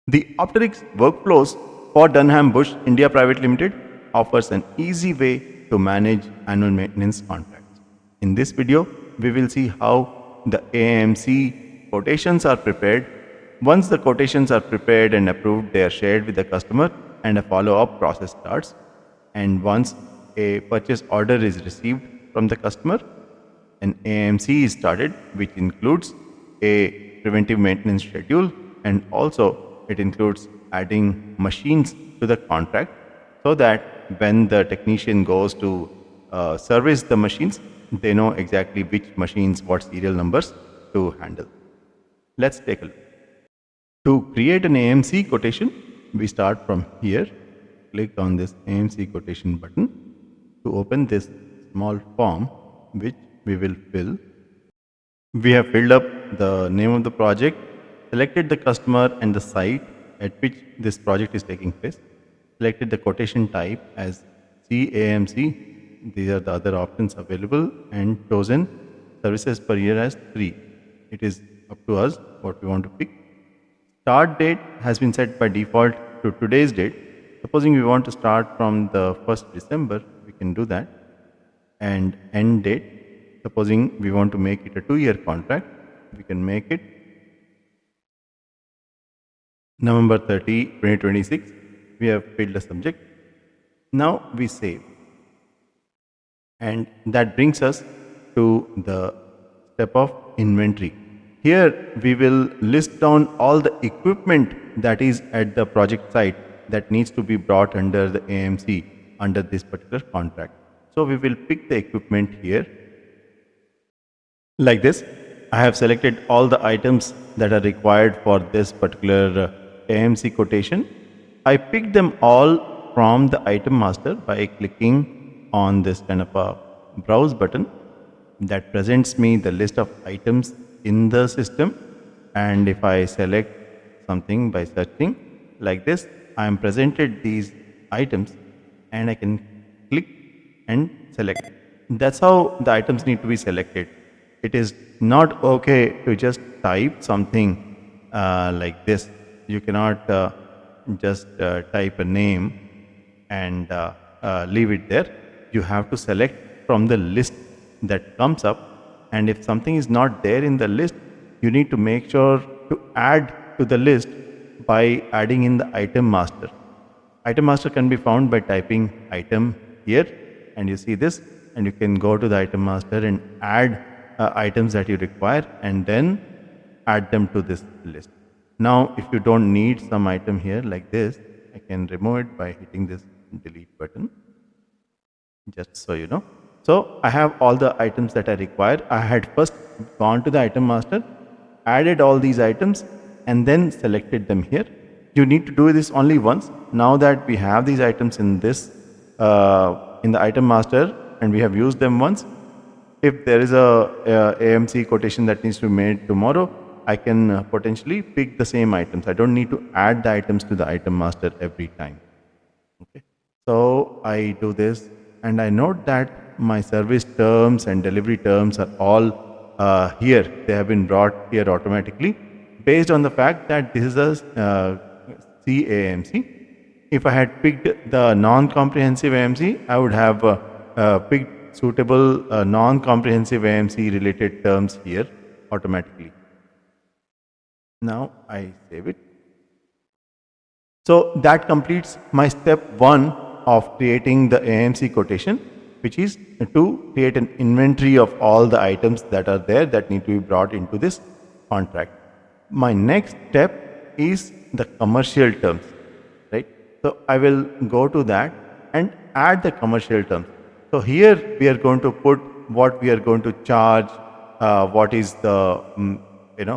The Opterix workflows for Dunham Bush India Private Limited offers an easy way to manage annual maintenance contracts. In this video, we will see how the AMC quotations are prepared. Once the quotations are prepared and approved, they are shared with the customer and a follow-up process starts. And once a purchase order is received from the customer, an AMC is started, which includes a preventive maintenance schedule, and also it includes adding machines to the contract so that when the technician goes to service the machines, they know exactly which machines, what serial numbers to handle. Let's take a look. To create an AMC quotation, we start from here. Click on this AMC quotation button to open this small form which we will fill. We have filled up the name of the project, selected the customer and the site at which this project is taking place, selected the quotation type as CAMC. These are the other options available, and chosen services per year as 3. It is up to us what we want to pick. Start date has been set by default to today's date. Supposing we want to start from the 1st December, we can do that. And end date, supposing we want to make it a 2-year contract, we can make it November 30, 2026. We have filled the subject. Now we save. And that brings us to the step of inventory. Here we will list down all the equipment that is at the project site that needs to be brought under the AMC under this particular contract. So we will pick the equipment here. Like this, I have selected all the items that are required for this particular AMC quotation. I picked them all from the item master by clicking on this kind of a browse button that presents me the list of items in the system. And if I select something by searching like this, I am presented these items and I can click and select. That's how the items need to be selected. It is not okay to just type something like this. You cannot just type a name and leave it there. You have to select from the list that comes up, and if something is not there in the list, you need to make sure to add to the list by adding in the item master. Item master can be found by typing item here, and you see this, and you can go to the item master and add items that you require and then add them to this list. Now if you don't need some item here like this, I can remove it by hitting this delete button, just so you know. So I have all the items that I require. I had first gone to the item master, added all these items and then selected them here. You need to do this only once. Now that we have these items in this in the item master and we have used them once, if there is a AMC quotation that needs to be made tomorrow, I can potentially pick the same items. I don't need to add the items to the item master every time. Okay. So I do this and I note that my service terms and delivery terms are all here. They have been brought here automatically based on the fact that this is a CAMC. If I had picked the non-comprehensive AMC, I would have picked suitable non-comprehensive AMC related terms here automatically. Now I save it. So that completes my step 1 of creating the AMC quotation, which is to create an inventory of all the items that are there that need to be brought into this contract. My next step is the commercial terms, right? So I will go to that and add the commercial terms. So here we are going to put what we are going to charge, what is the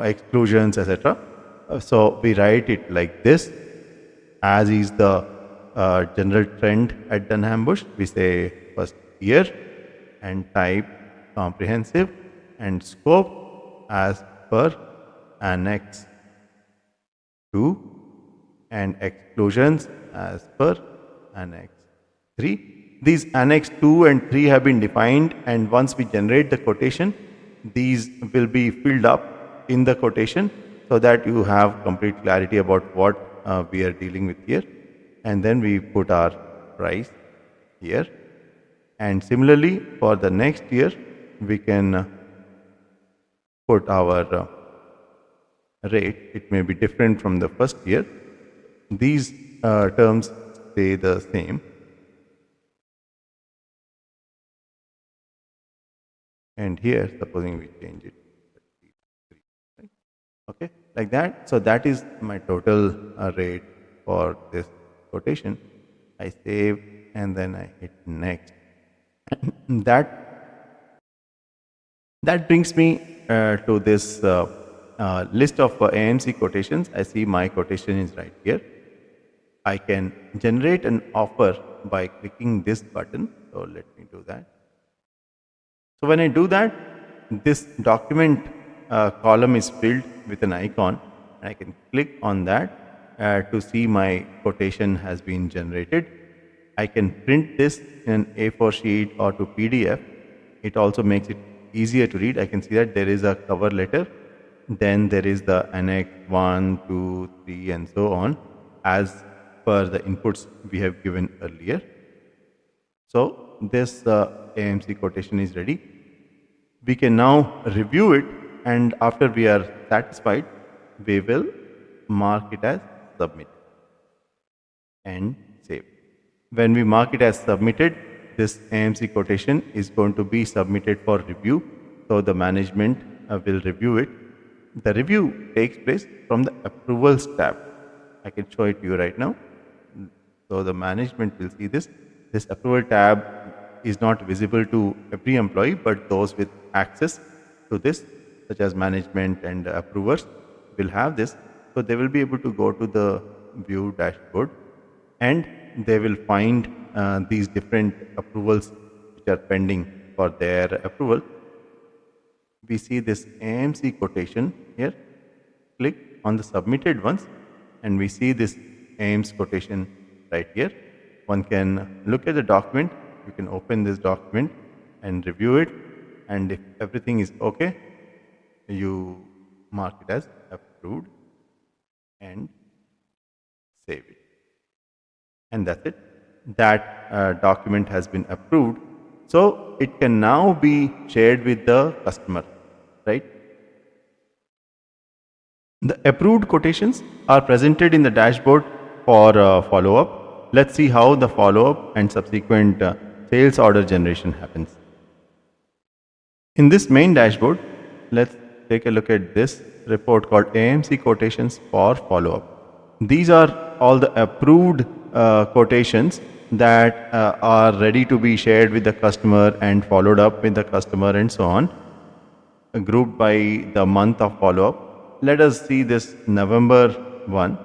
exclusions, etc. So we write it like this, as is the general trend at Dunham Bush. We say first year and type comprehensive and scope as per Annex 2 and exclusions as per Annex 3. These Annex 2 and 3 have been defined, and once we generate the quotation, these will be filled up in the quotation so that you have complete clarity about what we are dealing with here, and then we put our price here. And similarly, for the next year, we can put our rate. It may be different from the first year. These terms stay the same. And here, supposing we change it, right? Okay, like that. So that is my total rate for this quotation. I save and then I hit next. that that brings me to this list of AMC quotations. I see my quotation is right here. I can generate an offer by clicking this button. So let me do that. So when I do that, this document column is filled with an icon. And I can click on that to see my quotation has been generated. I can print this in an A4 sheet or to PDF. It also makes it easier to read. I can see that there is a cover letter. Then there is the annex 1, 2, 3 and so on as per the inputs we have given earlier. So this AMC quotation is ready. We can now review it, and after we are satisfied, we will mark it as submitted and save. When we mark it as submitted, this AMC quotation is going to be submitted for review. So the management will review it. The review takes place from the approvals tab. I can show it to you right now. So the management will see this. This approval tab is not visible to every employee, but those with access to this, such as management and approvers, will have this. So they will be able to go to the view dashboard and they will find these different approvals which are pending for their approval. We see this AMC quotation here. Click on the submitted ones and we see this AMC quotation right here. One can look at the document. You can open this document and review it, and if everything is okay, you mark it as approved and save it. And that's it. That document has been approved. So it can now be shared with the customer, right? The approved quotations are presented in the dashboard for follow-up. Let's see how the follow-up and subsequent sales order generation happens. In this main dashboard, let's take a look at this report called AMC quotations for follow-up. These are all the approved quotations that are ready to be shared with the customer and followed up with the customer and so on, grouped by the month of follow-up. Let us see this November one,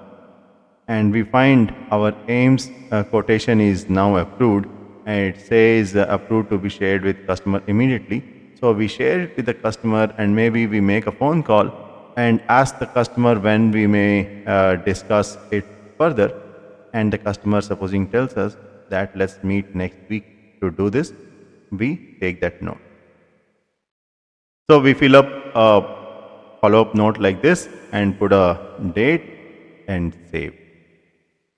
and we find our AIMS quotation is now approved, and it says approved to be shared with customer immediately. So we share it with the customer, and maybe we make a phone call and ask the customer when we may discuss it further. And the customer, supposing, tells us that let's meet next week to do this, we take that note. So we fill up a follow-up note like this and put a date and save.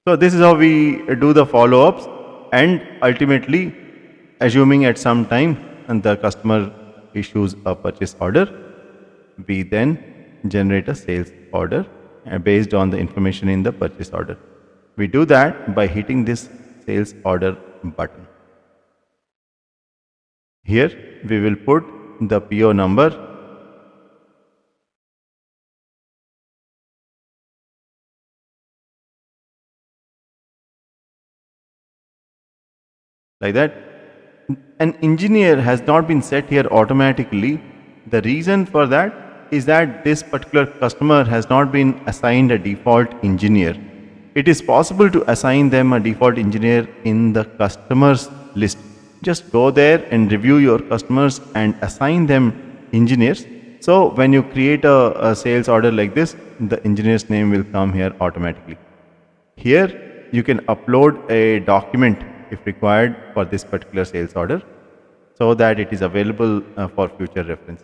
So this is how we do the follow-ups, and ultimately, assuming at some time and the customer issues a purchase order, we then generate a sales order based on the information in the purchase order. We do that by hitting this sales order button. Here we will put the PO number, like that. An engineer has not been set here automatically. The reason for that is that this particular customer has not been assigned a default engineer. It is possible to assign them a default engineer in the customers list. Just go there and review your customers and assign them engineers. So when you create a sales order like this, the engineer's name will come here automatically. Here you can upload a document if required for this particular sales order, so that it is available for future reference.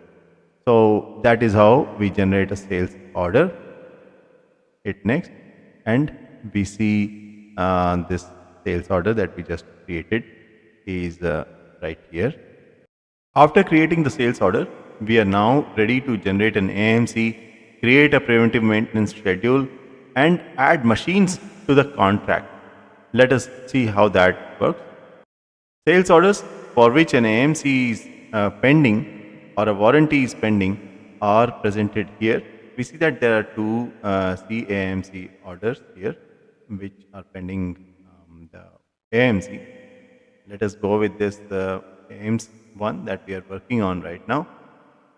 So that is how we generate a sales order. Hit next and we see this sales order that we just created is right here. After creating the sales order, we are now ready to generate an AMC, create a preventive maintenance schedule, and add machines to the contract. Let us see how that works. Sales orders for which an AMC is pending or a warranty is pending are presented here. We see that there are two CAMC orders here which are pending the AMC. Let us go with this AIMS one that we are working on right now.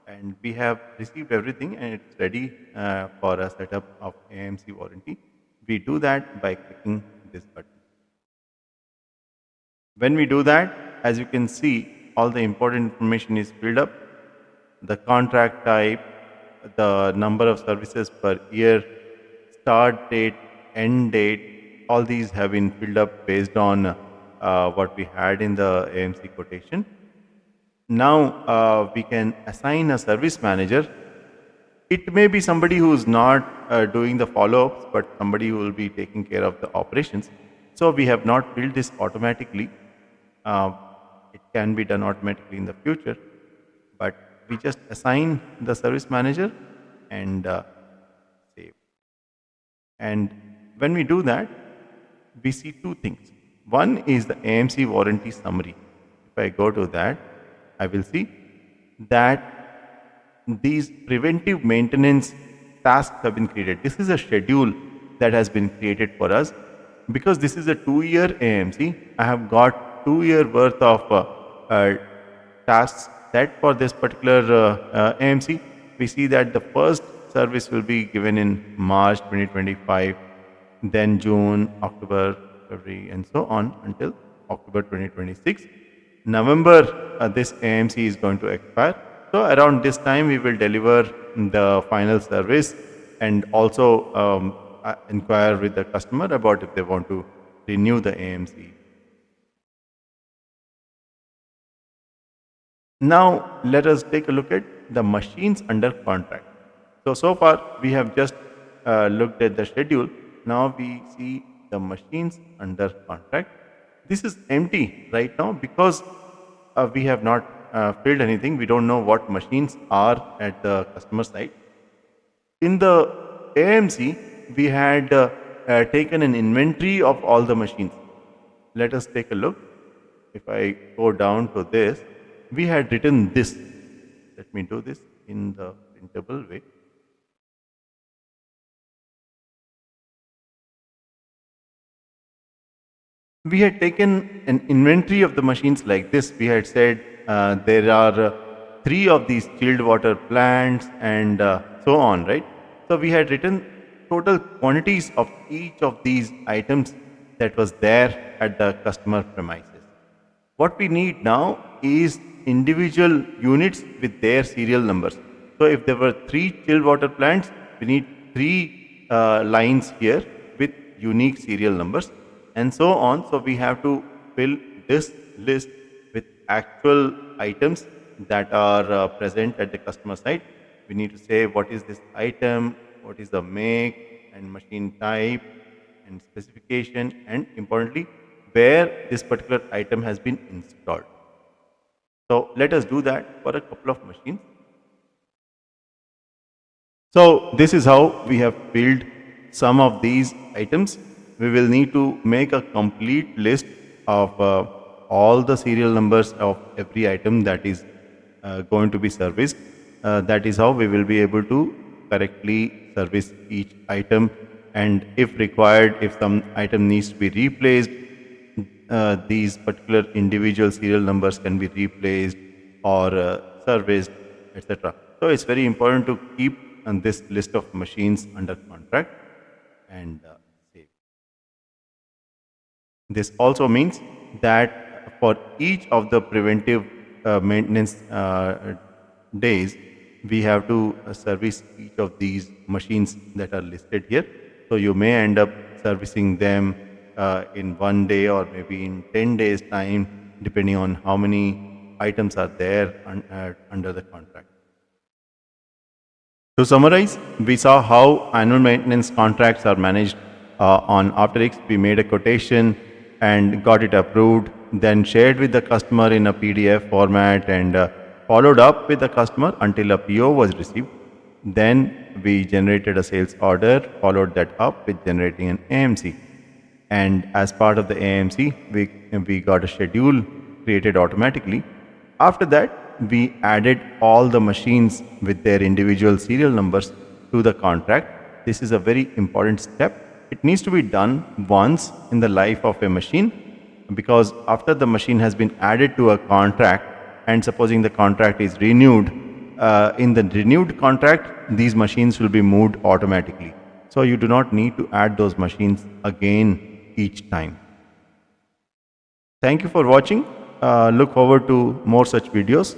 And we have received everything and it's ready for a setup of AMC warranty. We do that by clicking this button. When we do that, as you can see, all the important information is filled up. The contract type, the number of services per year, start date, end date, all these have been filled up based on what we had in the AMC quotation. Now we can assign a service manager. It may be somebody who is not doing the follow-ups, but somebody who will be taking care of the operations. So we have not built this automatically. Uh, it can be done automatically in the future, but we just assign the service manager and save. And when we do that, we see two things. One is the AMC warranty summary. If I go to that, I will see that these preventive maintenance tasks have been created. This is a schedule that has been created for us. Because this is a 2-year AMC, I have got 2-year worth of tasks set for this particular AMC. We see that the first service will be given in March 2025, then June, October, February, and so on until October 2026. November, this AMC is going to expire. So around this time, we will deliver the final service and also inquire with the customer about if they want to renew the AMC. Now, let us take a look at the machines under contract. So far, we have just looked at the schedule. Now, we see the machines under contract. This is empty right now because we have not filled anything. We don't know what machines are at the customer side. In the AMC, we had taken an inventory of all the machines. Let us take a look. If I go down to this, we had written this. Let me do this in the printable way. We had taken an inventory of the machines like this. We had said there are 3 of these chilled water plants and so on, right? So we had written total quantities of each of these items that was there at the customer premises. What we need now is individual units with their serial numbers. So if there were 3 chilled water plants, we need 3 lines here with unique serial numbers and so on. So we have to fill this list with actual items that are present at the customer site. We need to say what is this item, what is the make and machine type and specification, and importantly, where this particular item has been installed. So let us do that for a couple of machines. So this is how we have built some of these items. We will need to make a complete list of all the serial numbers of every item that is going to be serviced. That is how we will be able to correctly service each item, and if required, if some item needs to be replaced, these particular individual serial numbers can be replaced or serviced, etc. So it's very important to keep this list of machines under contract and save. This also means that for each of the preventive maintenance days, we have to service each of these machines that are listed here. So you may end up servicing them in 1 day or maybe in 10 days time, depending on how many items are there under the contract. To summarize, we saw how annual maintenance contracts are managed on Opterix. We made a quotation and got it approved, then shared with the customer in a PDF format and followed up with the customer until a PO was received. Then we generated a sales order, followed that up with generating an AMC. And as part of the AMC, we got a schedule created automatically. After that, we added all the machines with their individual serial numbers to the contract. This is a very important step. It needs to be done once in the life of a machine, because after the machine has been added to a contract and supposing the contract is renewed, in the renewed contract, these machines will be moved automatically. So you do not need to add those machines again each time. Thank you for watching. Look forward to more such videos.